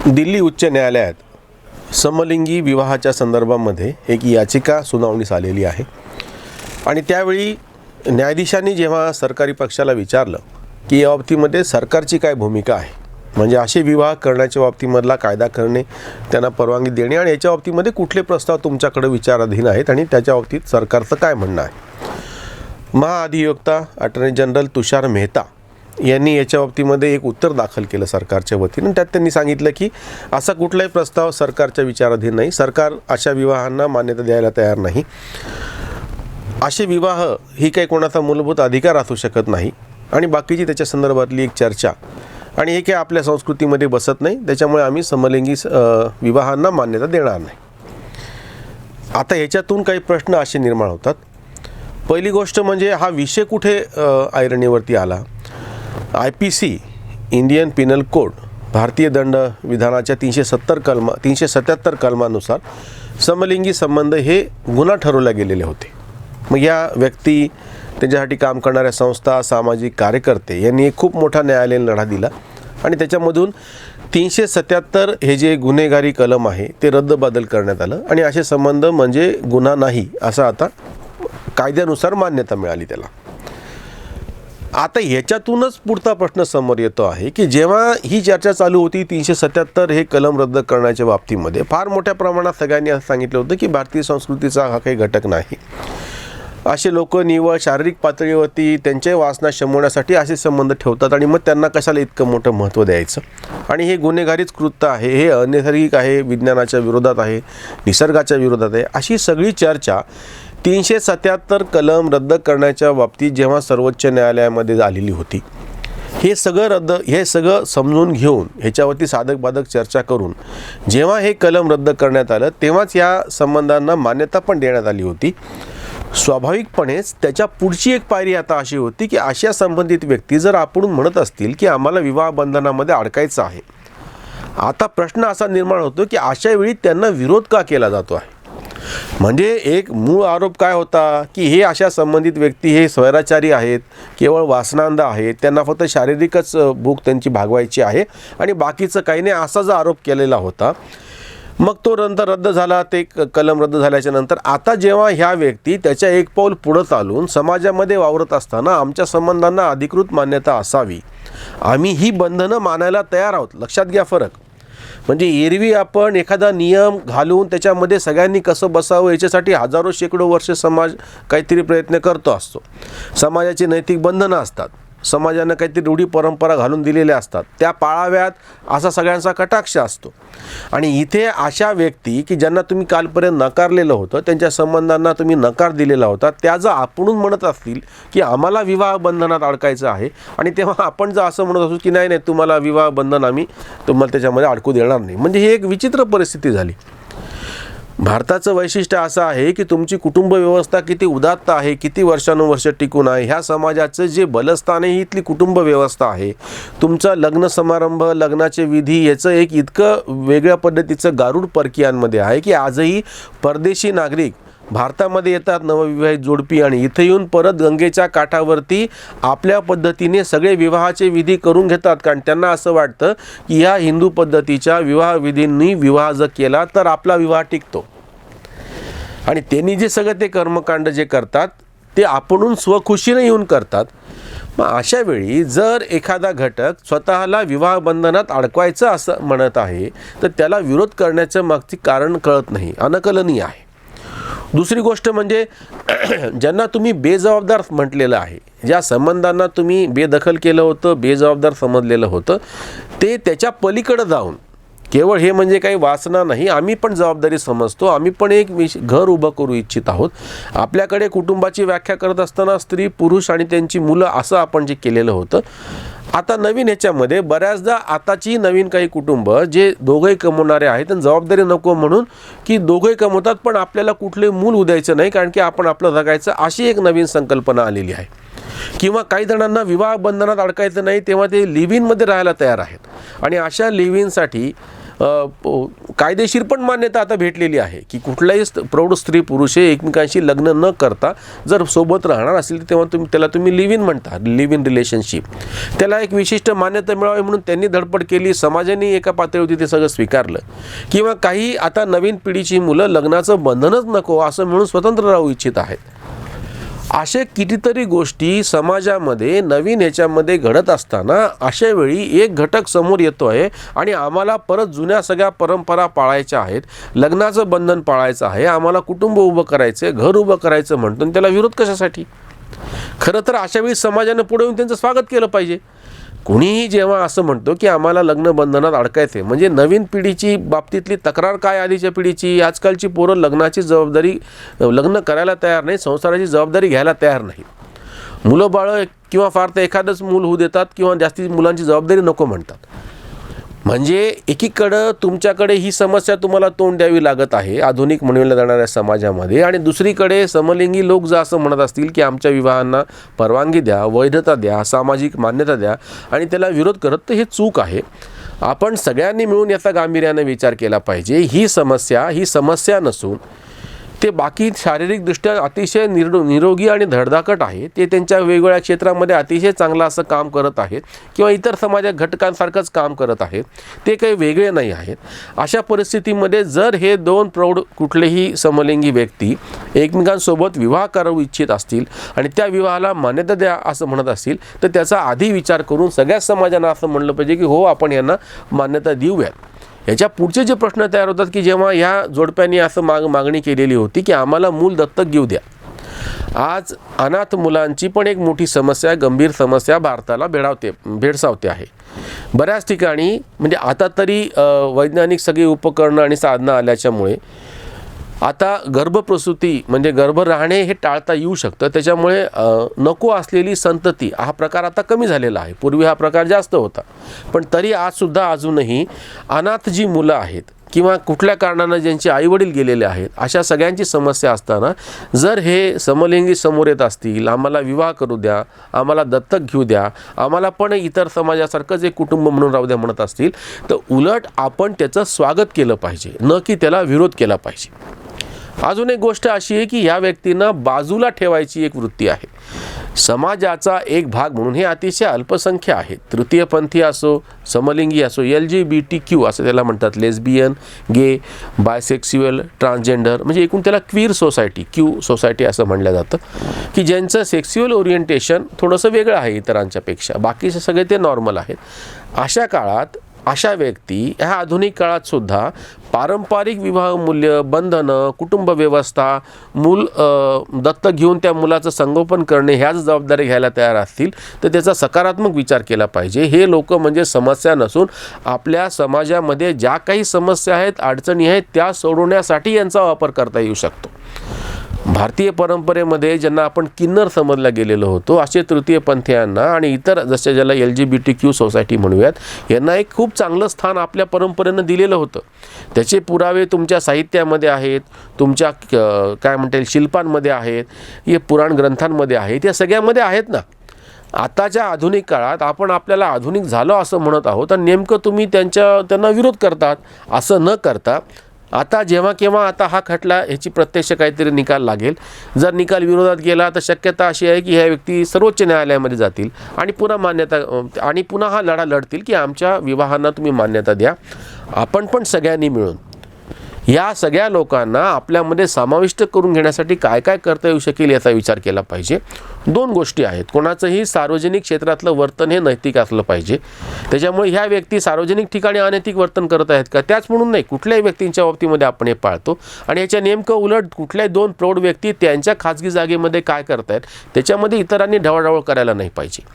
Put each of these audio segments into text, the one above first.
दिल्ली उच्च न्यायालयात समलिंगी विवाहाच्या संदर्भामध्ये एक याचिका सुनावणीस आलेली आहे आणि त्यावेळी न्यायाधीशांनी जेव्हा सरकारी पक्षाला विचारलं की या बाबतीमध्ये सरकारची काय भूमिका आहे, म्हणजे असे विवाह करण्याच्या बाबतीमधला कायदा करणे, त्यांना परवानगी देणे आणि याच्या बाबतीमध्ये कुठले प्रस्ताव तुमच्याकडे विचाराधीन आहेत आणि त्याच्या बाबतीत सरकारचं काय म्हणणं आहे। महाअधिवक्ता अटॉर्नी जनरल तुषार मेहता यांनी याच्या बाबतीमध्ये एक उत्तर दाखल केलं सरकारच्या वतीने। त्यात त्यांनी सांगितलं की असा कुठलाही प्रस्ताव सरकारच्या विचाराधीन नाही, सरकार अशा विवाहांना मान्यता द्यायला तयार नाही। असे विवाह ही काही कोणाचा मूलभूत अधिकार असू शकत नाही आणि बाकीची त्याच्या संदर्भातली एक चर्चा आणि हे काही आपल्या संस्कृतीमध्ये बसत नाही, त्याच्यामुळे आम्ही समलिंगी विवाहांना मान्यता देणार नाही। आता ह्याच्यातून काही प्रश्न असे निर्माण होतात। पहिली गोष्ट म्हणजे हा विषय कुठे ऐरणीवरती आला। IPC इंडियन पिनल कोड भारतीय दंड विधानाच्या 377 कलमानुसार समलिंगी संबंध हे गुन्हा ठरवले गेलेले होते। मग या व्यक्ती, त्यांच्यासाठी काम करणाऱ्या संस्था, सामाजिक कार्यकर्ते यांनी एक खूप मोठा न्यायालयीन लढा दिला आणि त्याच्यामधून 377 हे जे गुन्हेगारी कलम आहे ते रद्दबातल करण्यात आलं आणि असे संबंध म्हणजे गुन्हा नाही असं आता कायद्यानुसार मान्यता मिळाली त्याला। आता ह्याच्यातूनच पुढचा प्रश्न समोर येतो आहे की जेव्हा ही चर्चा चालू होती 377 हे कलम रद्द करण्याच्या बाबतीमध्ये फार मोठ्या प्रमाणात सगळ्यांनी असं सांगितलं होतं की भारतीय संस्कृतीचा हा काही घटक नाही। असे लोक निव्वळ शारीरिक पातळीवरती त्यांच्या वासना शमवण्यासाठी असे संबंध ठेवतात आणि मग त्यांना कशाला इतकं मोठं महत्त्व द्यायचं आणि हे गुन्हेगारीच कृत्य आहे, हे अनैसर्गिक आहे, विज्ञानाच्या विरोधात आहे, निसर्गाच्या विरोधात आहे, अशी सगळी चर्चा 377 कलम रद्द करण्याच्या बाबतीत जेव्हा सर्वोच्च न्यायालयामध्ये आलेली होती, हे सगळं समजून घेऊन ह्याच्यावरती साधक बाधक चर्चा करून जेव्हा हे कलम रद्द करण्यात आलं तेव्हाच या संबंधांना मान्यता पण देण्यात आली होती। स्वाभाविकपणेच त्याच्या पुढची एक पायरी आता अशी होती की अशा संबंधित व्यक्ती जर आपण म्हणत असतील की आम्हाला विवाह बंधनामध्ये अडकायचं आहे, आता प्रश्न असा निर्माण होतो की अशा वेळी त्यांना विरोध का केला जातो आहे। म्हणजे एक मूळ आरोप काय होता की हे अशा संबंधित व्यक्ती हे स्वैराचारी आहेत, केवळ वासनांध आहेत, त्यांना फक्त शारीरिकच भूक त्यांची भागवायची आहे आणि बाकीचं काही नाही असा जो आरोप केलेला होता। मग तो रद्द झाला, ते कलम रद्द झाल्याच्या नंतर आता जेव्हा ह्या व्यक्ती त्याच्या एक पाऊल पुढं चालून समाजामध्ये वावरत असताना आमच्या संबंधांना अधिकृत मान्यता असावी, आम्ही ही बंधनं मानायला तयार आहोत। लक्षात घ्या फरक, म्हणजे एरवी आपण एखादा नियम घालून त्याच्यामध्ये सगळ्यांनी कसं बसावं याच्यासाठी हजारो शेकडो वर्ष समाज काहीतरी प्रयत्न करतो असतो। समाजाची नैतिक बंधनं असतात, समाजानं काहीतरी रूढी परंपरा घालून दिलेल्या असतात, त्या पाळाव्यात असा सगळ्यांचा कटाक्ष असतो। आणि इथे अशा व्यक्ती की ज्यांना तुम्ही कालपर्यंत नकारलेलं होतं, त्यांच्या संबंधांना तुम्ही नकार दिलेला होता, त्या जर आपणून म्हणत असतील की आम्हाला विवाह बंधनात अडकायचं आहे आणि तेव्हा आपण जर असं म्हणत असू की नाही नाही तुम्हाला विवाह बंधन आम्ही तुम्हाला त्याच्यामध्ये अडकू देणार नाही, म्हणजे ही एक विचित्र परिस्थिती झाली। भारताचं वैशिष्ट्य असं आहे की तुमची कुटुंब व्यवस्था किती उदात्त आहे, किती वर्षानुवर्ष टिकून आहे, ह्या समाजाचं जे बलस्थान आहे इथली कुटुंब व्यवस्था आहे। तुमचा लग्न समारंभ, लग्नाचे विधी याचं एक इतकं वेगळ्या पद्धतीचं गारुड परकीयांमध्ये आहे की आजही परदेशी नागरिक भारतामध्ये येतात, नवविवाहित जोडपी, आणि इथे येऊन परत गंगेच्या काठावरती आपल्या पद्धतीने सगळे विवाहाचे विधी करून घेतात, कारण त्यांना असं वाटतं की या हिंदू पद्धतीच्या विवाह विधींनी विवाह जर केला तर आपला विवाह टिकतो आणि त्यांनी जे सगळं ते कर्मकांड जे करतात ते आपणून स्वखुशीने येऊन करतात। मग अशा वेळी जर एखादा घटक स्वतःला विवाह बंधनात अडकवायचं असं म्हणत आहे तर त्याला विरोध करण्याचं मागचे कारण कळत नाही, अनकलनीय आहे। दुसरी गोष्ट म्हणजे ज्यांना तुम्ही बेजबाबदार म्हटलेलं आहे, ज्या संबंधांना तुम्ही बेदखल केलं होतं, बेजबाबदार समजलेलं होतं, ते त्याच्या पलीकडे जाऊन केवळ हे म्हणजे काही वासना नाही, आम्ही पण जबाबदारी समजतो, आम्ही पण एक घर उभं करू इच्छित आहोत। आपल्याकडे कुटुंबाची व्याख्या करत असताना स्त्री, पुरुष आणि त्यांची मुलं असं आपण जे केलेलं होतं, आता नवीन ह्याच्यामध्ये बऱ्याचदा आताची नवीन काही कुटुंब जे दोघंही कमवणारे आहेत आणि जबाबदारी नको म्हणून की दोघंही कमवतात पण आपल्याला कुठले मूल उद्यायचं नाही कारण की आपण आपलं जगायचं, अशी एक नवीन संकल्पना आलेली आहे। किंवा काही जणांना विवाह बंधनात अडकायचं नाही तेव्हा ते लिव्ह इनमध्ये राहायला तयार आहेत आणि अशा लिव्ह इनसाठी कायदेशीर पण मान्यता आता भेटलेली आहे की कुठलाही प्रौढ स्त्री पुरुष हे एकमेकांशी लग्न न करता जर सोबत राहणार असेल तेव्हा त्याला तुम्ही लिव्ह इन म्हणता, लिव्ह इन रिलेशनशिप. त्याला एक विशिष्ट मान्यता मिळावी म्हणून त्यांनी धडपड केली, समाजाने एका पातळीवरती ते सगळं स्वीकारलं. किंवा काही आता नवीन पिढीची मुलं लग्नाचं बंधनच नको असं म्हणून स्वतंत्र राहू इच्छित आहेत. असे कितीतरी गोष्टी समाजामध्ये नवीन ह्याच्यामध्ये घडत असताना अशा वेळी एक घटक समोर येतो आहे आणि आम्हाला परत जुन्या सगळ्या परंपरा पाळायच्या आहेत, लग्नाचं बंधन पाळायचं आहे, आम्हाला कुटुंब उभं करायचं आहे, घर उभं करायचं म्हणतो आणि त्याला विरोध कशासाठी? खरं तर अशा वेळी समाजानं पुढे येऊन त्यांचं स्वागत केलं पाहिजे. कुणीही जेव्हा असं म्हणतो की आम्हाला लग्न बंधनात अडकायचे, म्हणजे नवीन पिढीची बाबतीतली तक्रार काय आधीच्या पिढीची? आजकालची पोरं लग्नाची जबाबदारी, लग्न करायला तयार नाही, संसाराची जबाबदारी घ्यायला तयार नाही. मुलं बाळं किंवा फार तर एखादंच मूल होऊ देतात किंवा जास्ती मुलांची जबाबदारी नको म्हणतात. म्हणजे एकीकडं तुमच्याकडे ही समस्या तुम्हाला तोंड द्यावी लागत आहे आधुनिक म्हणल्या जाणाऱ्या समाजामध्ये, आणि दुसरीकडे समलिंगी लोक जर असं म्हणत असतील की आमच्या विवाहांना परवानगी द्या, वैधता द्या, सामाजिक मान्यता द्या, आणि त्याला विरोध करत, तर हे चूक आहे. आपण सगळ्यांनी मिळून याचा गांभीर्याने विचार केला पाहिजे. ही समस्या नसून ते बाकी शारीरिकदृष्ट्या अतिशय निरोगी आणि धडधाकट आहे, ते त्यांच्या वेगवेगळ्या क्षेत्रामध्ये अतिशय चांगलं असं काम करत आहेत किंवा इतर समाजात घटकांसारखंच काम करत आहेत, ते काही वेगळे नाही आहेत. अशा परिस्थितीमध्ये जर हे दोन प्रौढ कुठलेही समलिंगी व्यक्ती एकमेकांसोबत विवाह करू इच्छित असतील आणि त्या विवाहाला मान्यता द्या असं म्हणत असतील, तर त्याचा आधी विचार करून सगळ्याच समाजानं असं म्हणलं पाहिजे की हो, आपण यांना मान्यता देऊयात. याच्या पुढचे जे प्रश्न तयार होतात की जेव्हा ह्या जोडप्यांनी असं मागणी केलेली होती की आम्हाला मूल दत्तक घेऊ द्या. आज अनाथ मुलांची पण एक मोठी समस्या, गंभीर समस्या भारताला भेडसावते आहे. बऱ्याच ठिकाणी म्हणजे आता तरी वैज्ञानिक सगळी उपकरणं आणि साधनं आल्याच्यामुळे आता गर्भप्रसूती म्हणजे गर्भ राहणे हे टाळता येऊ शकतं. त्याच्यामुळे नको असलेली संतती हा प्रकार आता कमी झालेला आहे. पूर्वी हा प्रकार जास्त होता, पण तरी अजूनही अनाथ जी मुलं आहेत किंवा कुठल्या कारणानं ज्यांचे आईवडील गेलेले आहेत, अशा सगळ्यांची समस्या असताना जर हे समलिंगी समोर येत असतील, आम्हाला विवाह करू द्या, आम्हाला दत्तक घेऊ द्या, आम्हाला पण इतर समाजासारखंच एक कुटुंब म्हणून राहू द्या म्हणत असतील, तर उलट आपण त्याचं स्वागत केलं पाहिजे, न की त्याला विरोध केला पाहिजे. अजून एक गोष्ट अशी आहे की या व्यक्तींना बाजूला ठेवायची एक वृत्ती आहे. समाजाचा एक भाग म्हणून हे अतिशय अल्पसंख्य आहेत. तृतीयपंथी असो, समलिंगी असो, LGBTQ असं त्याला म्हणतात, लेस्बियन, गे, बायसेक्स्युअल, ट्रान्सजेंडर, म्हणजे एकूण त्याला क्वीर सोसायटी, क्यू सोसायटी असं म्हणलं जातं, की ज्यांचं सेक्स्युअल ओरिएंटेशन थोडंसं वेगळं आहे इतरांच्यापेक्षा, बाकीचे सगळे ते नॉर्मल आहेत. अशा काळात अशा व्यक्ती ह्या आधुनिक काळात सुद्धा पारंपरिक विवाह मूल्य, बंधनं, कुटुंब व्यवस्था, मूल दत्तक घेऊन त्या मुलाचं संगोपन करणे ह्याच जबाबदारी घ्यायला तयार असतील, तर त्याचा सकारात्मक विचार केला पाहिजे. हे लोक म्हणजे समस्या नसून आपल्या समाजामध्ये ज्या काही समस्या आहेत, अडचणी आहेत, त्या सोडवण्यासाठी यांचा वापर करता येऊ शकतो. भारतीय परंपरेमध्ये ज्यांना आपण किन्नर समजला गेलेलो होतो, असे तृतीयपंथीयांना आणि इतर जसे ज्याला LGBTQ सोसायटी म्हणूयात, यांना एक खूप चांगलं स्थान आपल्या परंपरेनं दिलेलं होतं. त्याचे पुरावे तुमच्या साहित्यामध्ये आहेत, तुमच्या काय म्हणता येईल शिल्पांमध्ये आहेत, हे पुराण ग्रंथांमध्ये आहेत, या सगळ्यामध्ये आहेत ना. आताच्या आधुनिक काळात आपण आपल्याला आधुनिक झालो असं म्हणत आहोत आणि नेमकं तुम्ही त्यांना विरोध करतात. असं न करता आता जेव्हा केव्हा आता हा खटला ह्याची प्रत्यक्ष काहीतरी निकाल लागेल. जर निकाल विरोधात गेला तर शक्यता अशी आहे की ह्या व्यक्ती सर्वोच्च न्यायालयामध्ये जातील आणि पुन्हा हा लढा लढतील की आमच्या विवाहांना तुम्ही मान्यता द्या. आपण पण सगळ्यांनी मिळून या सगळ्या लोकांना आपल्यामध्ये समाविष्ट करून घेण्यासाठी काय काय करता येऊ शकेल याचा विचार केला पाहिजे. दोन गोष्टी आहेत. कोणाचंही सार्वजनिक क्षेत्रातलं वर्तन हे नैतिक असलं पाहिजे. त्याच्यामुळे ह्या व्यक्ती सार्वजनिक ठिकाणी अनैतिक वर्तन करत आहेत का, त्याच म्हणून नाही, कुठल्याही व्यक्तींच्या बाबतीमध्ये आपण हे पाळतो. आणि याच्या नेमकं उलट कुठल्याही दोन प्रौढ व्यक्ती त्यांच्या खाजगी जागेमध्ये काय करतायत त्याच्यामध्ये इतरांनी ढवळाढवळ करायला नाही पाहिजे.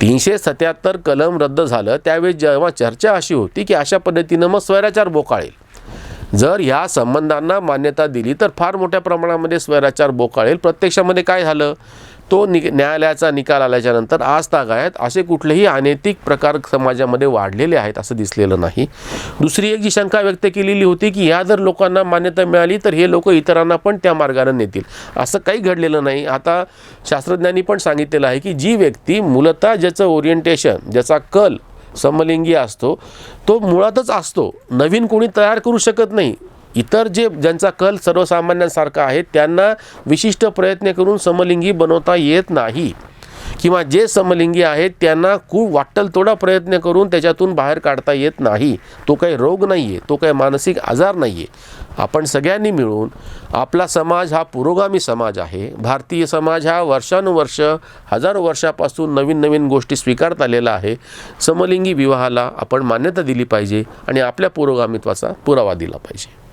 377 कलम रद्द झालं त्यावेळी जेव्हा चर्चा अशी होती की अशा पद्धतीनं मग स्वैराचार बोकाळेल. जर ह्या संबंधांना मान्यता दिली तर फार मोठ्या प्रमाणामध्ये स्वैराचार बोकाळेल. प्रत्यक्षामध्ये काय झालं, तो न्यायालयाचा निकाल आल्याच्यानंतर आज तागायत असे कुठलेही अनैतिक प्रकार समाजामध्ये वाढलेले आहेत असं दिसलेलं नाही. दुसरी एक जी शंका व्यक्त केलेली होती की ह्या जर लोकांना मान्यता मिळाली तर हे लोक इतरांना पण त्या मार्गाने नेतील. असं काही घडलेलं नाही. आता शास्त्रज्ञांनी पण सांगितलेलं आहे की जी व्यक्ती मूलतः ज्याचं ओरिएंटेशन, ज्याचा कल समलिंगी असतो तो मुळातच असतो, नवीन कोणी तयार करू शकत नाही. इतर ज्यांचा कल सर्वसामान्यांसारखा आहे त्यांना विशिष्ट प्रयत्न करून समलिंगी बनवता येत नाही, किंवा जे समलिंगी आहेत त्यांना खूप वाट्टल तोडा प्रयत्न करून त्याच्यातून बाहेर काढता येत नाही. तो काही रोग नाही आहे, तो काही मानसिक आजार नाही आहे. आपण सगळ्यांनी मिळून, आपला समाज हा पुरोगामी समाज आहे. भारतीय समाज हा वर्षानुवर्ष, हजारो वर्षापासून नवीन नवीन गोष्टी स्वीकारत आलेला आहे. समलिंगी विवाहाला आपण मान्यता दिली पाहिजे आणि आपल्या पुरोगामित्वाचा पुरावा दिला पाहिजे.